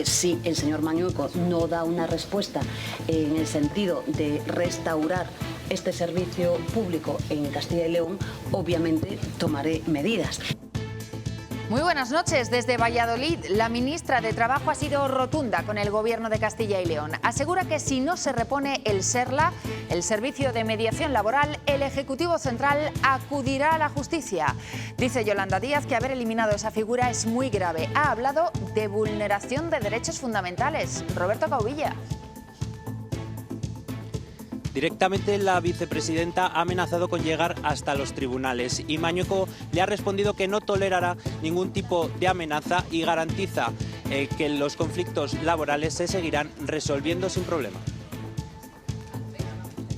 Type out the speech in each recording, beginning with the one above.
Si el señor Mañueco no da una respuesta en el sentido de restaurar este servicio público en Castilla y León, obviamente tomaré medidas. Muy buenas noches. Desde Valladolid, la ministra de Trabajo ha sido rotunda con el Gobierno de Castilla y León. Asegura que si no se repone el SERLA, el Servicio de Mediación Laboral, el Ejecutivo Central acudirá a la justicia. Dice Yolanda Díaz que haber eliminado esa figura es muy grave. Ha hablado de vulneración de derechos fundamentales. Roberto Caubilla. Directamente la vicepresidenta ha amenazado con llegar hasta los tribunales y Mañueco le ha respondido que no tolerará ningún tipo de amenaza y garantiza que los conflictos laborales se seguirán resolviendo sin problema.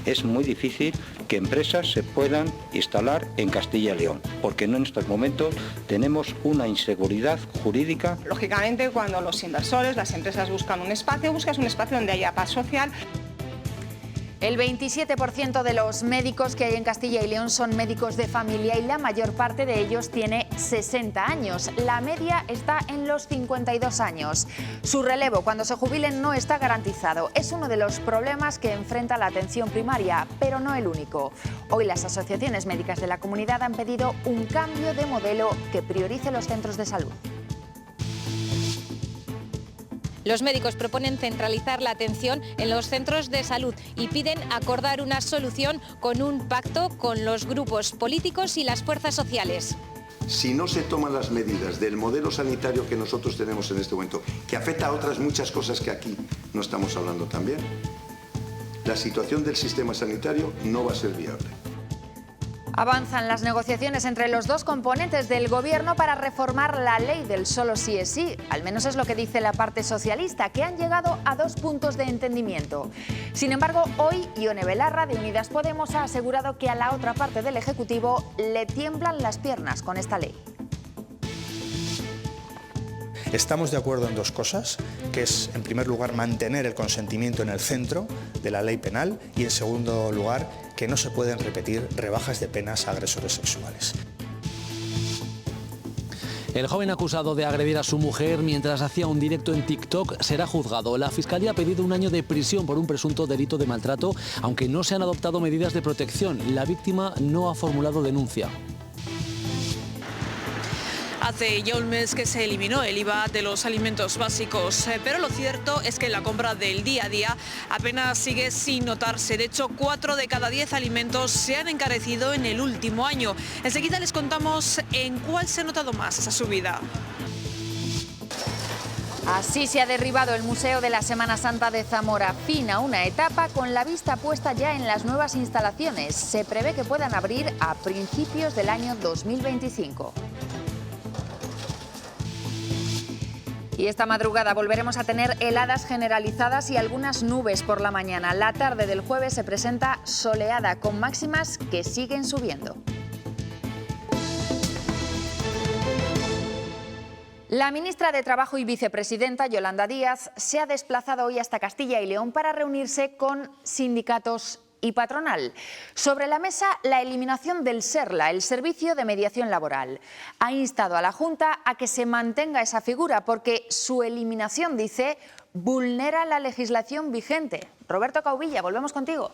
Es muy difícil que empresas se puedan instalar en Castilla y León, porque en estos momentos tenemos una inseguridad jurídica. Lógicamente, cuando los inversores, las empresas buscan un espacio, buscas un espacio donde haya paz social. El 27% de los médicos que hay en Castilla y León son médicos de familia y la mayor parte de ellos tiene 60 años. La media está en los 52 años. Su relevo cuando se jubilen no está garantizado. Es uno de los problemas que enfrenta la atención primaria, pero no el único. Hoy las asociaciones médicas de la comunidad han pedido un cambio de modelo que priorice los centros de salud. Los médicos proponen centralizar la atención en los centros de salud y piden acordar una solución con un pacto con los grupos políticos y las fuerzas sociales. Si no se toman las medidas del modelo sanitario que nosotros tenemos en este momento, que afecta a otras muchas cosas que aquí no estamos hablando también, la situación del sistema sanitario no va a ser viable. Avanzan las negociaciones entre los dos componentes del Gobierno para reformar la ley del solo sí es sí. Al menos es lo que dice la parte socialista, que han llegado a 2 puntos de entendimiento. Sin embargo, hoy Ione Belarra de Unidas Podemos ha asegurado que a la otra parte del Ejecutivo le tiemblan las piernas con esta ley. Estamos de acuerdo en 2 cosas, que es, en primer lugar, mantener el consentimiento en el centro de la ley penal y, en segundo lugar, que no se pueden repetir rebajas de penas a agresores sexuales. El joven acusado de agredir a su mujer mientras hacía un directo en TikTok será juzgado. La Fiscalía ha pedido 1 año de prisión por un presunto delito de maltrato, aunque no se han adoptado medidas de protección. La víctima no ha formulado denuncia. Hace ya un mes que se eliminó el IVA de los alimentos básicos, pero lo cierto es que la compra del día a día apenas sigue sin notarse. De hecho, 4 de cada 10 alimentos se han encarecido en el último año. Enseguida les contamos en cuál se ha notado más esa subida. Así se ha derribado el Museo de la Semana Santa de Zamora. Fin a una etapa con la vista puesta ya en las nuevas instalaciones. Se prevé que puedan abrir a principios del año 2025. Y esta madrugada volveremos a tener heladas generalizadas y algunas nubes por la mañana. La tarde del jueves se presenta soleada con máximas que siguen subiendo. La ministra de Trabajo y vicepresidenta, Yolanda Díaz, se ha desplazado hoy hasta Castilla y León para reunirse con sindicatos y patronal. Sobre la mesa, la eliminación del SERLA, el Servicio de Mediación Laboral. Ha instado a la Junta a que se mantenga esa figura porque su eliminación, dice, vulnera la legislación vigente. Roberto Caubilla, volvemos contigo.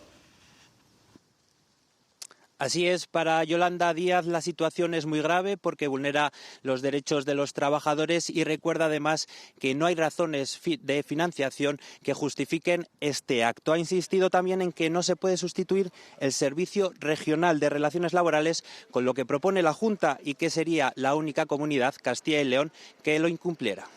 Así es, para Yolanda Díaz la situación es muy grave porque vulnera los derechos de los trabajadores y recuerda además que no hay razones de financiación que justifiquen este acto. Ha insistido también en que no se puede sustituir el Servicio Regional de Relaciones Laborales con lo que propone la Junta y que sería la única comunidad, Castilla y León, que lo incumpliera.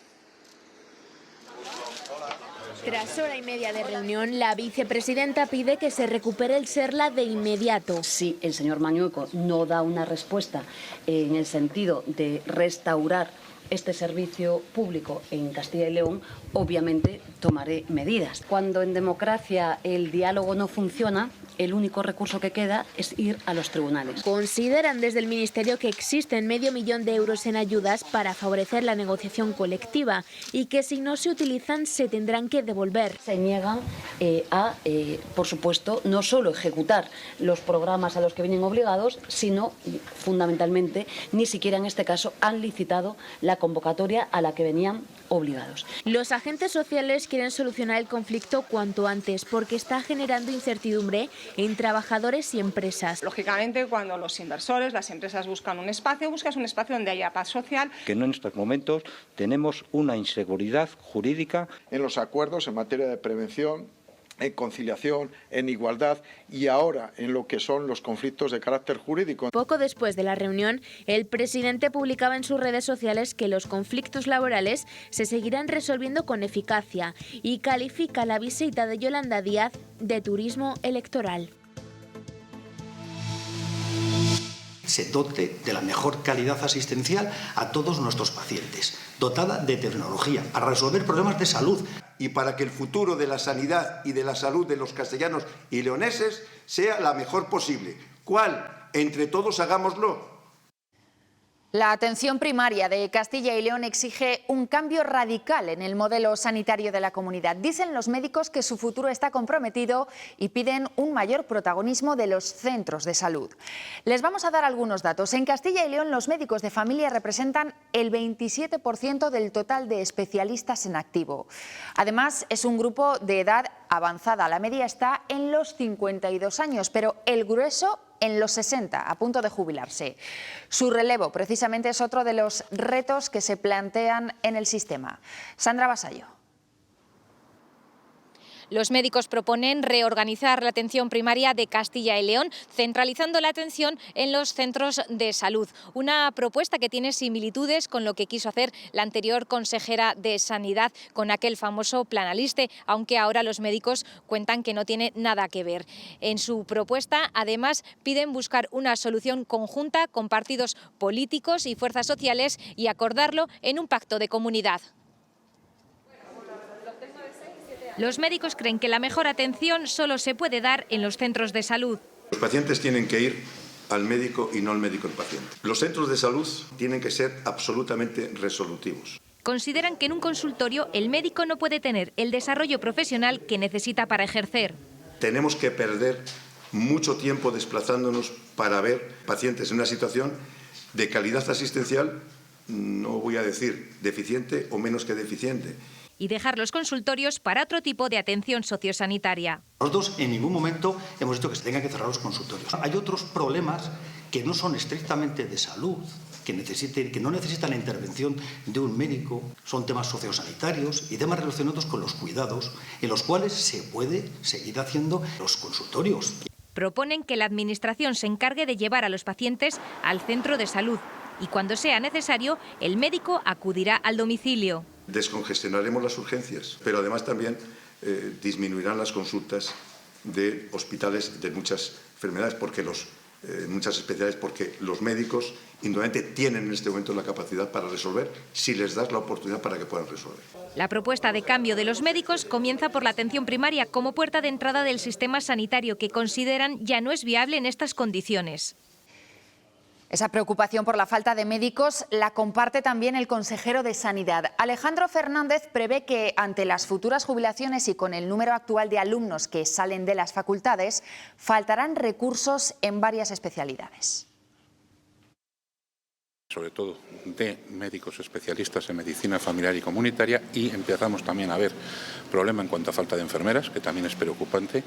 Tras hora y media de reunión, la vicepresidenta pide que se recupere el SERLA de inmediato. Si el señor Mañueco no da una respuesta en el sentido de restaurar este servicio público en Castilla y León, obviamente tomaré medidas. Cuando en democracia el diálogo no funciona, el único recurso que queda es ir a los tribunales. Consideran desde el Ministerio que existen medio millón de euros en ayudas para favorecer la negociación colectiva y que si no se utilizan se tendrán que devolver. Se niegan por supuesto, no solo ejecutar los programas a los que vienen obligados, sino fundamentalmente, ni siquiera en este caso han licitado la convocatoria a la que venían obligados. Los agentes sociales quieren solucionar el conflicto cuanto antes porque está generando incertidumbre en trabajadores y empresas. Lógicamente, cuando los inversores, las empresas buscan un espacio, buscas un espacio donde haya paz social. Que en estos momentos tenemos una inseguridad jurídica. En los acuerdos en materia de prevención, en conciliación, en igualdad y ahora en lo que son los conflictos de carácter jurídico. Poco después de la reunión, el presidente publicaba en sus redes sociales que los conflictos laborales se seguirán resolviendo con eficacia y califica la visita de Yolanda Díaz de turismo electoral. Se dote de la mejor calidad asistencial a todos nuestros pacientes, dotada de tecnología para resolver problemas de salud. Y para que el futuro de la sanidad y de la salud de los castellanos y leoneses sea la mejor posible. ¿Cuál? Entre todos hagámoslo. La atención primaria de Castilla y León exige un cambio radical en el modelo sanitario de la comunidad. Dicen los médicos que su futuro está comprometido y piden un mayor protagonismo de los centros de salud. Les vamos a dar algunos datos. En Castilla y León los médicos de familia representan el 27% del total de especialistas en activo. Además, es un grupo de edad avanzada. La media está en los 52 años, pero el grueso en los 60, a punto de jubilarse. Su relevo, precisamente, es otro de los retos que se plantean en el sistema. Sandra Basallo. Los médicos proponen reorganizar la atención primaria de Castilla y León, centralizando la atención en los centros de salud. Una propuesta que tiene similitudes con lo que quiso hacer la anterior consejera de Sanidad con aquel famoso Plan Aliste, aunque ahora los médicos cuentan que no tiene nada que ver. En su propuesta, además, piden buscar una solución conjunta con partidos políticos y fuerzas sociales y acordarlo en un pacto de comunidad. Los médicos creen que la mejor atención solo se puede dar en los centros de salud. Los pacientes tienen que ir al médico y no al médico al paciente. Los centros de salud tienen que ser absolutamente resolutivos. Consideran que en un consultorio el médico no puede tener el desarrollo profesional que necesita para ejercer. Tenemos que perder mucho tiempo desplazándonos para ver pacientes en una situación de calidad asistencial, no voy a decir deficiente o menos que deficiente. Y dejar los consultorios para otro tipo de atención sociosanitaria. Nosotros en ningún momento hemos dicho que se tengan que cerrar los consultorios. Hay otros problemas que no son estrictamente de salud, que no necesitan la intervención de un médico, son temas sociosanitarios y temas relacionados con los cuidados, en los cuales se puede seguir haciendo los consultorios. Proponen que la Administración se encargue de llevar a los pacientes al centro de salud y cuando sea necesario, el médico acudirá al domicilio. Descongestionaremos las urgencias, pero además también disminuirán las consultas de hospitales de muchas enfermedades, muchas especialidades, porque los médicos indudablemente tienen en este momento la capacidad para resolver si les das la oportunidad para que puedan resolver. La propuesta de cambio de los médicos comienza por la atención primaria como puerta de entrada del sistema sanitario que consideran ya no es viable en estas condiciones. Esa preocupación por la falta de médicos la comparte también el consejero de Sanidad. Alejandro Fernández prevé que ante las futuras jubilaciones y con el número actual de alumnos que salen de las facultades, faltarán recursos en varias especialidades. Sobre todo de médicos especialistas en medicina familiar y comunitaria, y empezamos también a ver problema en cuanto a falta de enfermeras, que también es preocupante.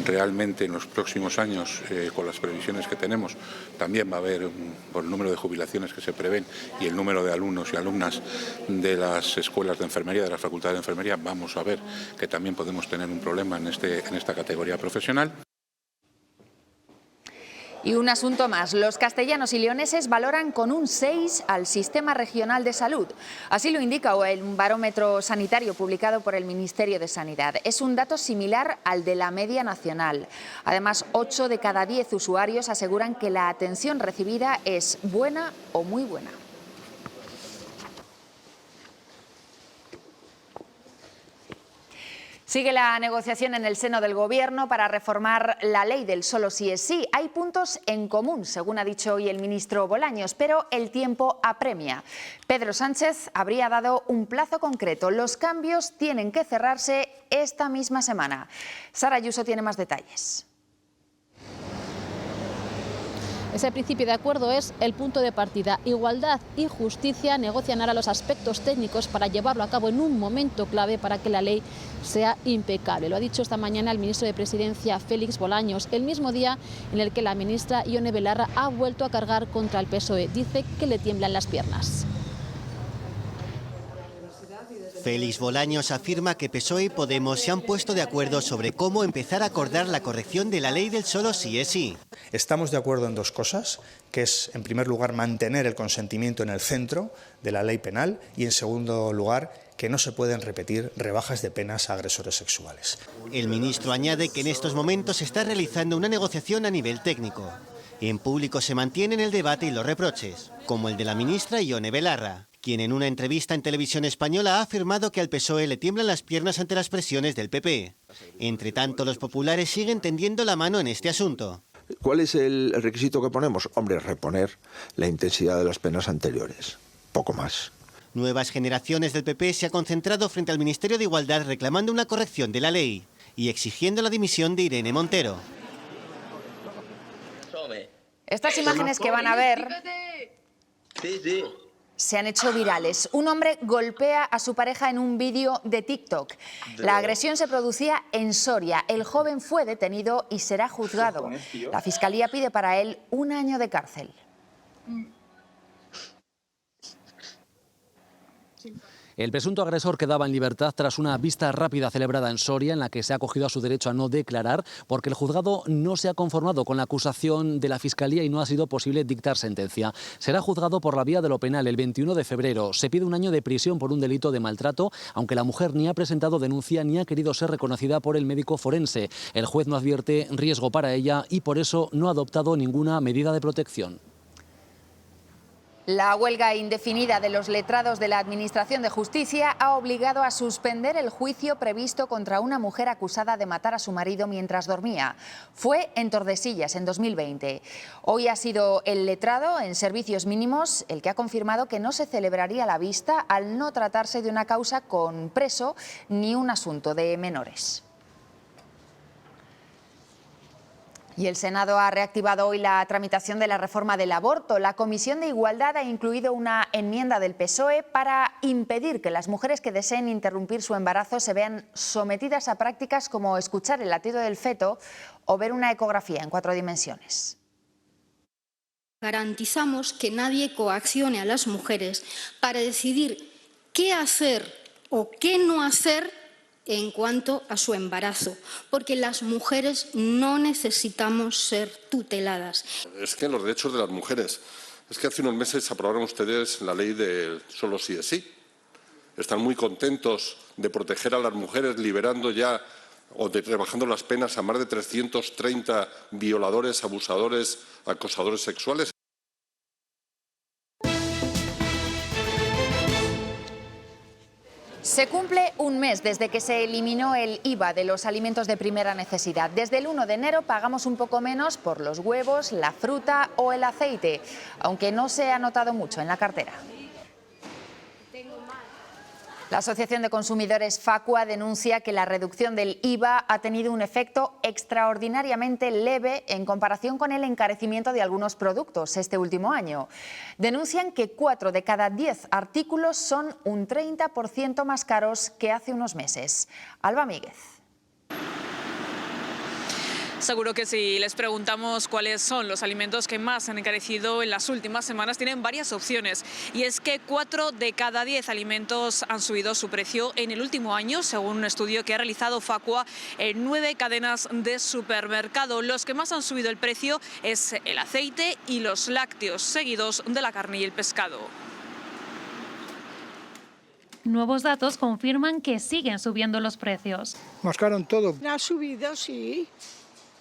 Realmente en los próximos años, con las previsiones que tenemos, también va a haber, por el número de jubilaciones que se prevén y el número de alumnos y alumnas de las escuelas de enfermería, de las facultades de enfermería, vamos a ver que también podemos tener un problema en esta categoría profesional. Y un asunto más, los castellanos y leoneses valoran con un 6 al Sistema Regional de Salud. Así lo indica el barómetro sanitario publicado por el Ministerio de Sanidad. Es un dato similar al de la media nacional. Además, 8 de cada 10 usuarios aseguran que la atención recibida es buena o muy buena. Sigue la negociación en el seno del Gobierno para reformar la ley del solo sí es sí. Hay puntos en común, según ha dicho hoy el ministro Bolaños, pero el tiempo apremia. Pedro Sánchez habría dado un plazo concreto. Los cambios tienen que cerrarse esta misma semana. Sara Ayuso tiene más detalles. Ese principio de acuerdo es el punto de partida. Igualdad y Justicia negocian ahora los aspectos técnicos para llevarlo a cabo en un momento clave para que la ley sea impecable. Lo ha dicho esta mañana el ministro de Presidencia, Félix Bolaños, el mismo día en el que la ministra Ione Belarra ha vuelto a cargar contra el PSOE. Dice que le tiemblan las piernas. Félix Bolaños afirma que PSOE y Podemos se han puesto de acuerdo sobre cómo empezar a acordar la corrección de la ley del solo sí es sí. Estamos de acuerdo en dos cosas, que es, en primer lugar, mantener el consentimiento en el centro de la ley penal y, en segundo lugar, que no se pueden repetir rebajas de penas a agresores sexuales. El ministro añade que en estos momentos se está realizando una negociación a nivel técnico. En público se mantienen el debate y los reproches, como el de la ministra Ione Belarra, quien en una entrevista en Televisión Española ha afirmado que al PSOE le tiemblan las piernas ante las presiones del PP. Entre tanto, los populares siguen tendiendo la mano en este asunto. ¿Cuál es el requisito que ponemos? Hombre, reponer la intensidad de las penas anteriores, poco más. Nuevas Generaciones del PP se ha concentrado frente al Ministerio de Igualdad reclamando una corrección de la ley y exigiendo la dimisión de Irene Montero. Estas imágenes que van a ver se han hecho virales. Un hombre golpea a su pareja en un vídeo de TikTok. La agresión se producía en Soria. El joven fue detenido y será juzgado. La Fiscalía pide para él 1 año de cárcel. El presunto agresor quedaba en libertad tras una vista rápida celebrada en Soria, en la que se ha acogido a su derecho a no declarar, porque el juzgado no se ha conformado con la acusación de la Fiscalía y no ha sido posible dictar sentencia. Será juzgado por la vía de lo penal el 21 de febrero. Se pide 1 año de prisión por un delito de maltrato, aunque la mujer ni ha presentado denuncia ni ha querido ser reconocida por el médico forense. El juez no advierte riesgo para ella y por eso no ha adoptado ninguna medida de protección. La huelga indefinida de los letrados de la Administración de Justicia ha obligado a suspender el juicio previsto contra una mujer acusada de matar a su marido mientras dormía. Fue en Tordesillas en 2020. Hoy ha sido el letrado en servicios mínimos el que ha confirmado que no se celebraría la vista al no tratarse de una causa con preso ni un asunto de menores. Y el Senado ha reactivado hoy la tramitación de la reforma del aborto. La Comisión de Igualdad ha incluido una enmienda del PSOE para impedir que las mujeres que deseen interrumpir su embarazo se vean sometidas a prácticas como escuchar el latido del feto o ver una ecografía en 4 dimensiones. Garantizamos que nadie coaccione a las mujeres para decidir qué hacer o qué no hacer en cuanto a su embarazo, porque las mujeres no necesitamos ser tuteladas. Es que los derechos de las mujeres, es que hace unos meses aprobaron ustedes la ley del solo sí es sí. Están muy contentos de proteger a las mujeres liberando ya o rebajando las penas a más de 330 violadores, abusadores, acosadores sexuales. Se cumple un mes desde que se eliminó el IVA de los alimentos de primera necesidad. Desde el 1 de enero pagamos un poco menos por los huevos, la fruta o el aceite, aunque no se ha notado mucho en la cartera. La Asociación de Consumidores Facua denuncia que la reducción del IVA ha tenido un efecto extraordinariamente leve en comparación con el encarecimiento de algunos productos este último año. Denuncian que 4 de cada 10 artículos son un 30% más caros que hace unos meses. Alba Míguez. Seguro que si les preguntamos cuáles son los alimentos que más han encarecido en las últimas semanas, tienen varias opciones. Y es que 4 de cada 10 alimentos han subido su precio en el último año, según un estudio que ha realizado Facua en 9 cadenas de supermercado. Los que más han subido el precio es el aceite y los lácteos, seguidos de la carne y el pescado. Nuevos datos confirman que siguen subiendo los precios. Más caro en todo. Ha subido, sí.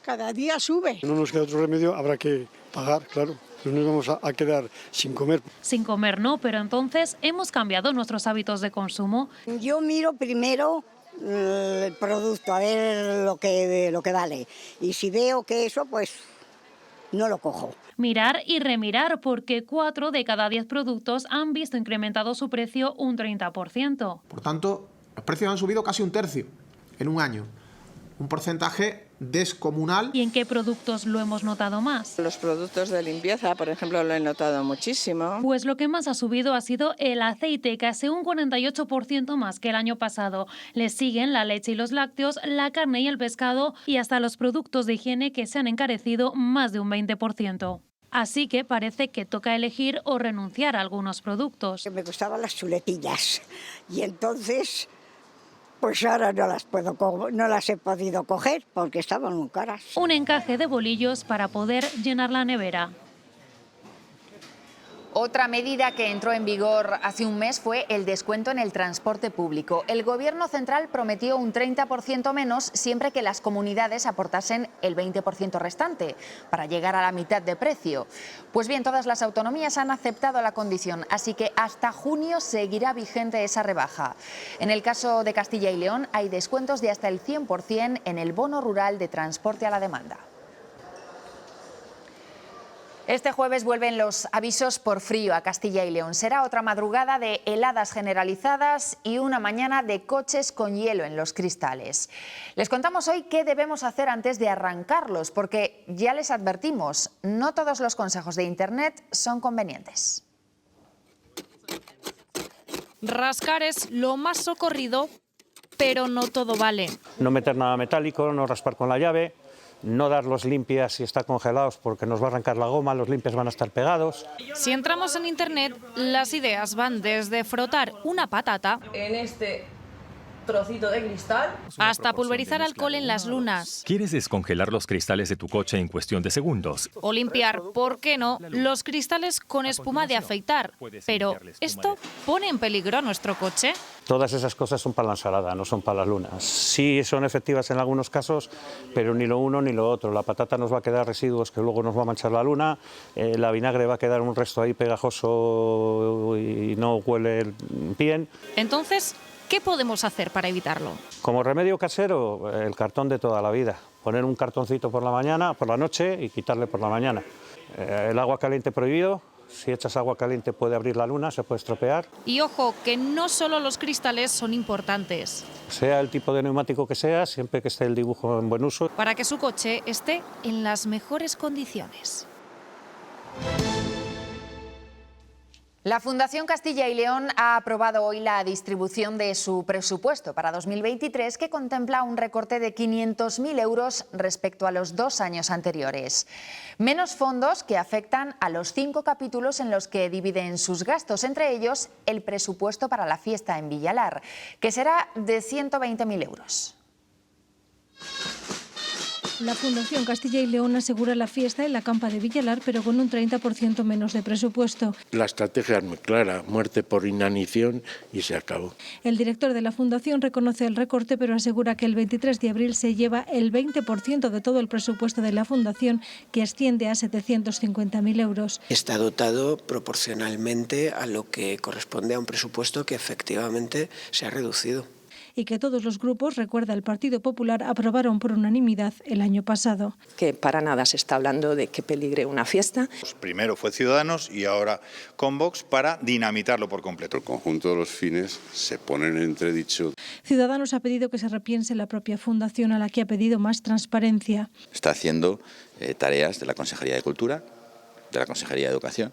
Cada día sube. No nos queda otro remedio, habrá que pagar, claro. No nos vamos a quedar sin comer. Sin comer no, pero entonces hemos cambiado nuestros hábitos de consumo. Yo miro primero el producto, a ver lo que vale. Y si veo que eso, pues no lo cojo. Mirar y remirar, porque 4 de cada 10 productos han visto incrementado su precio un 30%. Por tanto, los precios han subido casi un tercio en un año. Un porcentaje descomunal. ¿Y en qué productos lo hemos notado más? Los productos de limpieza, por ejemplo, lo he notado muchísimo. Pues lo que más ha subido ha sido el aceite, casi un 48% más que el año pasado. Le siguen la leche y los lácteos, la carne y el pescado y hasta los productos de higiene, que se han encarecido más de un 20%. Así que parece que toca elegir o renunciar a algunos productos. Me gustaban las chuletillas y entonces pues ahora no las he podido coger porque estaban muy caras. Un encaje de bolillos para poder llenar la nevera. Otra medida que entró en vigor hace un mes fue el descuento en el transporte público. El Gobierno central prometió un 30% menos siempre que las comunidades aportasen el 20% restante, para llegar a la mitad de precio. Pues bien, todas las autonomías han aceptado la condición, así que hasta junio seguirá vigente esa rebaja. En el caso de Castilla y León hay descuentos de hasta el 100% en el bono rural de transporte a la demanda. Este jueves vuelven los avisos por frío a Castilla y León. Será otra madrugada de heladas generalizadas y una mañana de coches con hielo en los cristales. Les contamos hoy qué debemos hacer antes de arrancarlos, porque ya les advertimos, no todos los consejos de Internet son convenientes. Rascar es lo más socorrido, pero no todo vale. No meter nada metálico, no raspar con la llave. No darlos limpias si está congelados porque nos va a arrancar la goma, los limpias van a estar pegados. Si entramos en Internet, las ideas van desde frotar una patata en este trocito de cristal hasta pulverizar alcohol en las lunas. ¿Quieres descongelar los cristales de tu coche en cuestión de segundos? O limpiar, ¿por qué no?, los cristales con espuma de afeitar. Pero, ¿esto pone en peligro a nuestro coche? Todas esas cosas son para la ensalada, no son para las lunas. Sí son efectivas en algunos casos, pero ni lo uno ni lo otro. La patata nos va a quedar residuos que luego nos va a manchar la luna, la vinagre va a quedar un resto ahí pegajoso y no huele bien. Entonces, ¿qué podemos hacer para evitarlo? Como remedio casero, el cartón de toda la vida. Poner un cartoncito por la mañana, por la noche y quitarle por la mañana. El agua caliente prohibido. Si echas agua caliente puede abrir la luna, se puede estropear. Y ojo, que no solo los cristales son importantes. Sea el tipo de neumático que sea, siempre que esté el dibujo en buen uso. Para que su coche esté en las mejores condiciones. La Fundación Castilla y León ha aprobado hoy la distribución de su presupuesto para 2023, que contempla un recorte de 500.000 euros respecto a los 2 años anteriores. Menos fondos que afectan a los 5 capítulos en los que dividen sus gastos, entre ellos el presupuesto para la fiesta en Villalar, que será de 120.000 euros. La Fundación Castilla y León asegura la fiesta en la campa de Villalar, pero con un 30% menos de presupuesto. La estrategia es muy clara, muerte por inanición y se acabó. El director de la Fundación reconoce el recorte, pero asegura que el 23 de abril se lleva el 20% de todo el presupuesto de la Fundación, que asciende a 750.000 euros. Está dotado proporcionalmente a lo que corresponde a un presupuesto que efectivamente se ha reducido. Y que todos los grupos, recuerda el Partido Popular, aprobaron por unanimidad el año pasado. Que para nada se está hablando de que peligre una fiesta. Primero fue Ciudadanos y ahora con Vox para dinamitarlo por completo. El conjunto de los fines se ponen en entredicho. Ciudadanos ha pedido que se repiense la propia Fundación, a la que ha pedido más transparencia. Está haciendo tareas de la Consejería de Cultura, de la Consejería de Educación.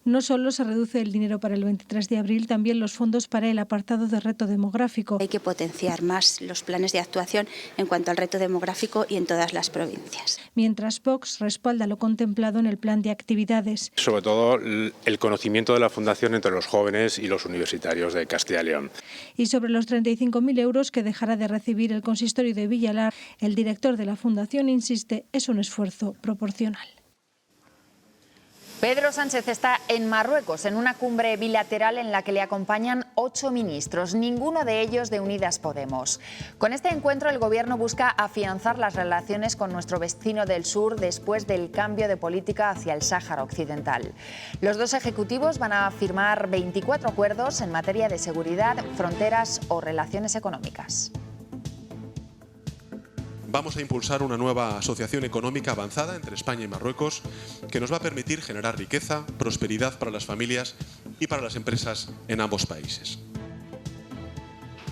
No solo se reduce el dinero para el 23 de abril, también los fondos para el apartado de reto demográfico. Hay que potenciar más los planes de actuación en cuanto al reto demográfico y en todas las provincias. Mientras Vox respalda lo contemplado en el plan de actividades. Sobre todo el conocimiento de la Fundación entre los jóvenes y los universitarios de Castilla y León. Y sobre los 35.000 euros que dejará de recibir el consistorio de Villalar, el director de la Fundación insiste, es un esfuerzo proporcional. Pedro Sánchez está en Marruecos en una cumbre bilateral en la que le acompañan 8 ministros, ninguno de ellos de Unidas Podemos. Con este encuentro el Gobierno busca afianzar las relaciones con nuestro vecino del sur después del cambio de política hacia el Sáhara Occidental. Los dos ejecutivos van a firmar 24 acuerdos en materia de seguridad, fronteras o relaciones económicas. vamos a impulsar una nueva asociación económica avanzada entre España y Marruecos que nos va a permitir generar riqueza, prosperidad para las familias y para las empresas en ambos países.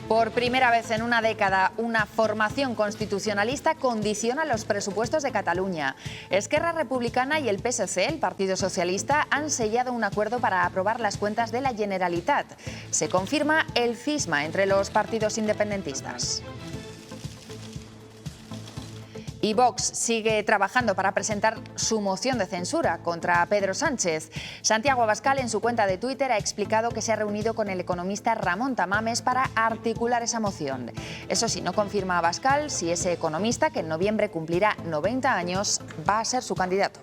Por primera vez en una década, una formación constitucionalista condiciona los presupuestos de Cataluña. Esquerra Republicana y el PSC, el Partido Socialista, han sellado un acuerdo para aprobar las cuentas de la Generalitat. Se confirma el cisma entre los partidos independentistas. Y Vox sigue trabajando para presentar su moción de censura contra Pedro Sánchez. Santiago Abascal, en su cuenta de Twitter, ha explicado que se ha reunido con el economista Ramón Tamames para articular esa moción. Eso sí, no confirma Abascal si ese economista, que en noviembre cumplirá 90 años, va a ser su candidato.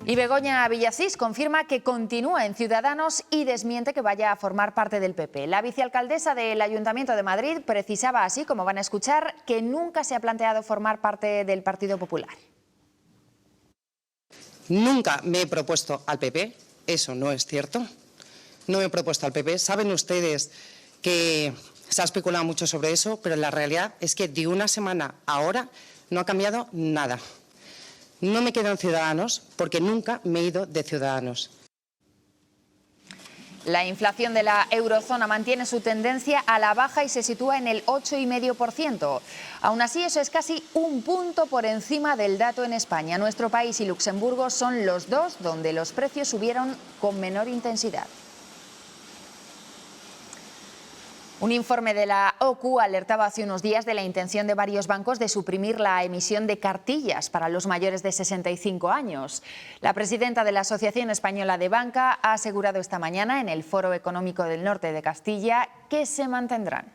Y Begoña Villacís confirma que continúa en Ciudadanos y desmiente que vaya a formar parte del PP. La vicealcaldesa del Ayuntamiento de Madrid precisaba así, como van a escuchar, que nunca se ha planteado formar parte del Partido Popular. Nunca me he propuesto al PP, eso no es cierto. No me he propuesto al PP. Saben ustedes que se ha especulado mucho sobre eso, pero la realidad es que de una semana a ahora no ha cambiado nada. No me quedo en Ciudadanos porque nunca me he ido de Ciudadanos. La inflación de la eurozona mantiene su tendencia a la baja y se sitúa en el 8,5%. Aún así, eso es casi un punto por encima del dato en España. Nuestro país y Luxemburgo son los dos donde los precios subieron con menor intensidad. Un informe de la OCU alertaba hace unos días de la intención de varios bancos de suprimir la emisión de cartillas para los mayores de 65 años. La presidenta de la Asociación Española de Banca ha asegurado esta mañana en el Foro Económico del Norte de Castilla que se mantendrán.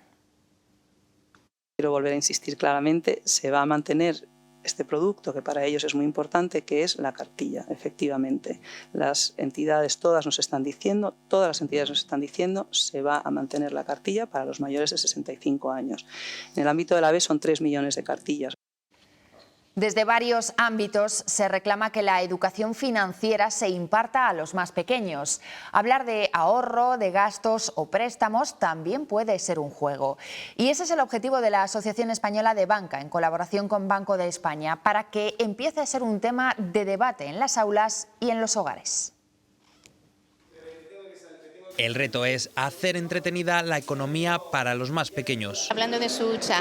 Quiero volver a insistir claramente, se va a mantener este producto que para ellos es muy importante, que es la cartilla, efectivamente. Las entidades todas nos están diciendo, se va a mantener la cartilla para los mayores de 65 años. En el ámbito de la B son 3 millones de cartillas. Desde varios ámbitos se reclama que la educación financiera se imparta a los más pequeños. Hablar de ahorro, de gastos o préstamos también puede ser un juego. Y ese es el objetivo de la Asociación Española de Banca, en colaboración con Banco de España, para que empiece a ser un tema de debate en las aulas y en los hogares. El reto es hacer entretenida la economía para los más pequeños. Hablando de su hucha,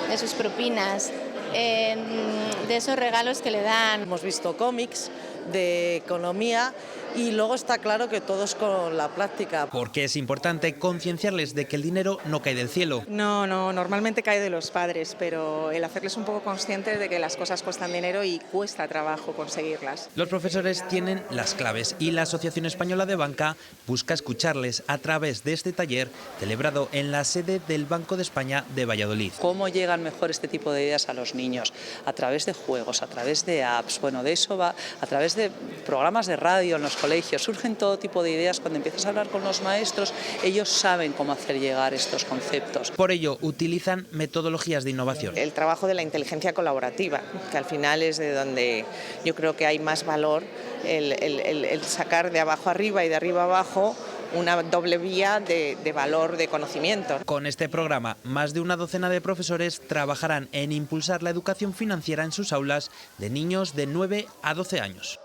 de sus propinas, de esos regalos que le dan. Hemos visto cómics de economía y luego está claro que todo es con la práctica. Porque es importante concienciarles de que el dinero no cae del cielo. No, normalmente cae de los padres, pero el hacerles un poco conscientes de que las cosas cuestan dinero y cuesta trabajo conseguirlas. Los profesores tienen las claves y la Asociación Española de Banca busca escucharles a través de este taller celebrado en la sede del Banco de España de Valladolid. ¿Cómo llegan mejor este tipo de ideas a los niños? A través de juegos, a través de apps, bueno, de eso va, a través de programas de radio en los colegios. Surgen todo tipo de ideas. Cuando empiezas a hablar con los maestros, ellos saben cómo hacer llegar estos conceptos. Por ello, utilizan metodologías de innovación. El trabajo de la inteligencia colaborativa, que al final es de donde yo creo que hay más valor, el sacar de abajo arriba y de arriba abajo una doble vía de valor de conocimiento. Con este programa, más de una docena de profesores trabajarán en impulsar la educación financiera en sus aulas de niños de 9 a 12 años.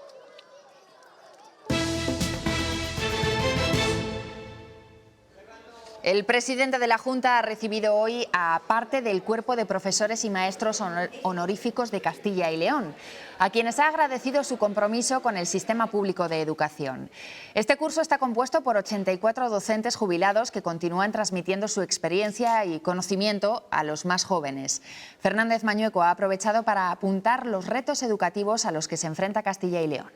El presidente de la Junta ha recibido hoy a parte del cuerpo de profesores y maestros honoríficos de Castilla y León, a quienes ha agradecido su compromiso con el sistema público de educación. Este curso está compuesto por 84 docentes jubilados que continúan transmitiendo su experiencia y conocimiento a los más jóvenes. Fernández Mañueco ha aprovechado para apuntar los retos educativos a los que se enfrenta Castilla y León.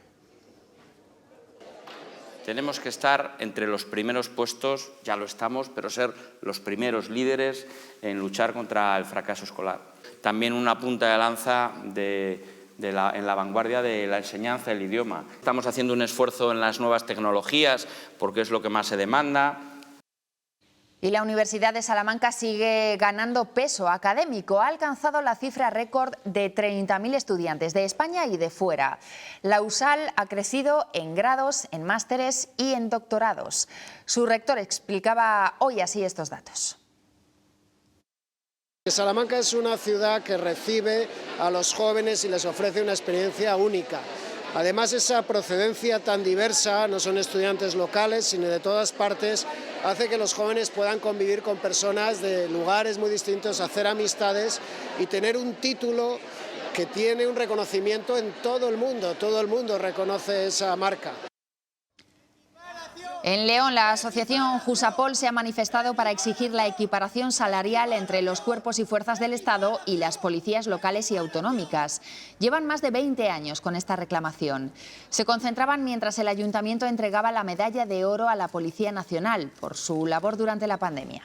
Tenemos que estar entre los primeros puestos, ya lo estamos, pero ser los primeros líderes en luchar contra el fracaso escolar. También una punta de lanza en la vanguardia de la enseñanza del idioma. Estamos haciendo un esfuerzo en las nuevas tecnologías porque es lo que más se demanda. Y la Universidad de Salamanca sigue ganando peso académico. Ha alcanzado la cifra récord de 30.000 estudiantes de España y de fuera. La USAL ha crecido en grados, en másteres y en doctorados. Su rector explicaba hoy así estos datos. Salamanca es una ciudad que recibe a los jóvenes y les ofrece una experiencia única. Además, esa procedencia tan diversa, no son estudiantes locales, sino de todas partes, hace que los jóvenes puedan convivir con personas de lugares muy distintos, hacer amistades y tener un título que tiene un reconocimiento en todo el mundo reconoce esa marca. En León, la asociación Jusapol se ha manifestado para exigir la equiparación salarial entre los cuerpos y fuerzas del Estado y las policías locales y autonómicas. Llevan más de 20 años con esta reclamación. Se concentraban mientras el ayuntamiento entregaba la medalla de oro a la Policía Nacional por su labor durante la pandemia.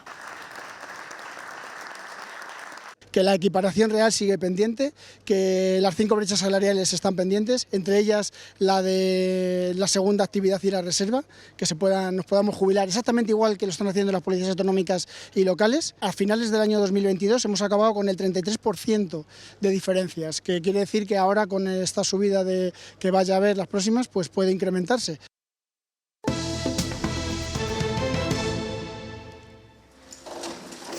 Que la equiparación real sigue pendiente, que las 5 brechas salariales están pendientes, entre ellas la de la segunda actividad y la reserva, que nos podamos jubilar exactamente igual que lo están haciendo las policías autonómicas y locales. A finales del año 2022 hemos acabado con el 33% de diferencias, que quiere decir que ahora con esta subida que vaya a haber las próximas, pues puede incrementarse.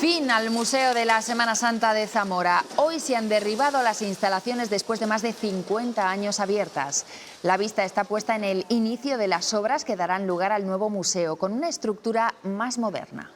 Fin al Museo de la Semana Santa de Zamora. Hoy se han derribado las instalaciones después de más de 50 años abiertas. La vista está puesta en el inicio de las obras que darán lugar al nuevo museo, con una estructura más moderna.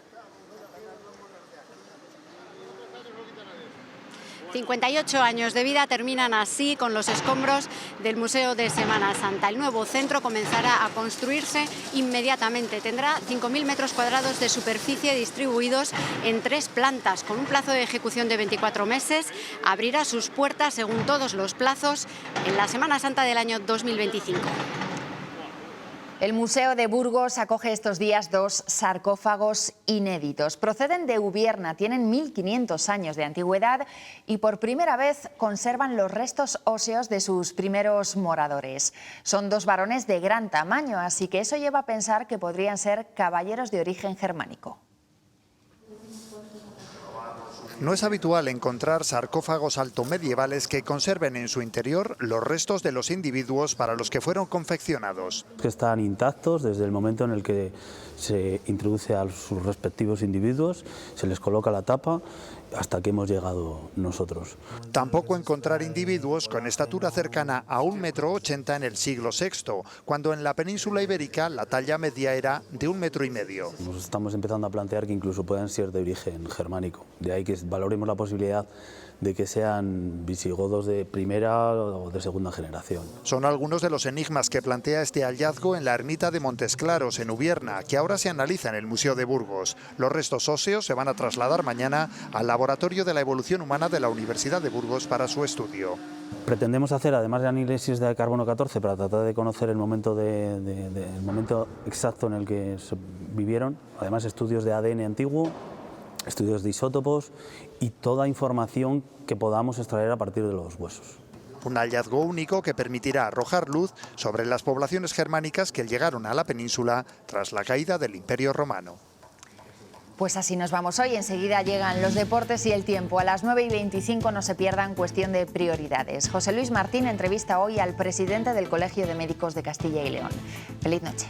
58 años de vida terminan así con los escombros del Museo de Semana Santa. El nuevo centro comenzará a construirse inmediatamente. Tendrá 5.000 metros cuadrados de superficie distribuidos en 3 plantas. Con un plazo de ejecución de 24 meses, abrirá sus puertas, según todos los plazos, en la Semana Santa del año 2025. El Museo de Burgos acoge estos días 2 sarcófagos inéditos. Proceden de Ubierna, tienen 1.500 años de antigüedad y por primera vez conservan los restos óseos de sus primeros moradores. Son 2 varones de gran tamaño, así que eso lleva a pensar que podrían ser caballeros de origen germánico. No es habitual encontrar sarcófagos altomedievales que conserven en su interior los restos de los individuos para los que fueron confeccionados. Que están intactos desde el momento en el que se introduce a sus respectivos individuos, se les coloca la tapa hasta que hemos llegado nosotros. Tampoco encontrar individuos con estatura cercana a 1,80 m en el siglo VI, cuando en la península ibérica la talla media era de 1,5 m. Nos estamos empezando a plantear que incluso puedan ser de origen germánico, de ahí que valoremos la posibilidad de que sean visigodos de primera o de segunda generación. Son algunos de los enigmas que plantea este hallazgo en la ermita de Montes Claros, en Ubierna, que ahora se analiza en el Museo de Burgos. Los restos óseos se van a trasladar mañana al Laboratorio de la Evolución Humana de la Universidad de Burgos para su estudio. Pretendemos hacer, además de análisis de carbono 14, para tratar de conocer el momento, el momento exacto en el que se vivieron, además estudios de ADN antiguo, estudios de isótopos y toda información que podamos extraer a partir de los huesos. Un hallazgo único que permitirá arrojar luz sobre las poblaciones germánicas que llegaron a la península tras la caída del Imperio Romano. Pues así nos vamos hoy. Enseguida llegan los deportes y el tiempo. A las 9:25 no se pierdan Cuestión de Prioridades. José Luis Martín entrevista hoy al presidente del Colegio de Médicos de Castilla y León. Feliz noche.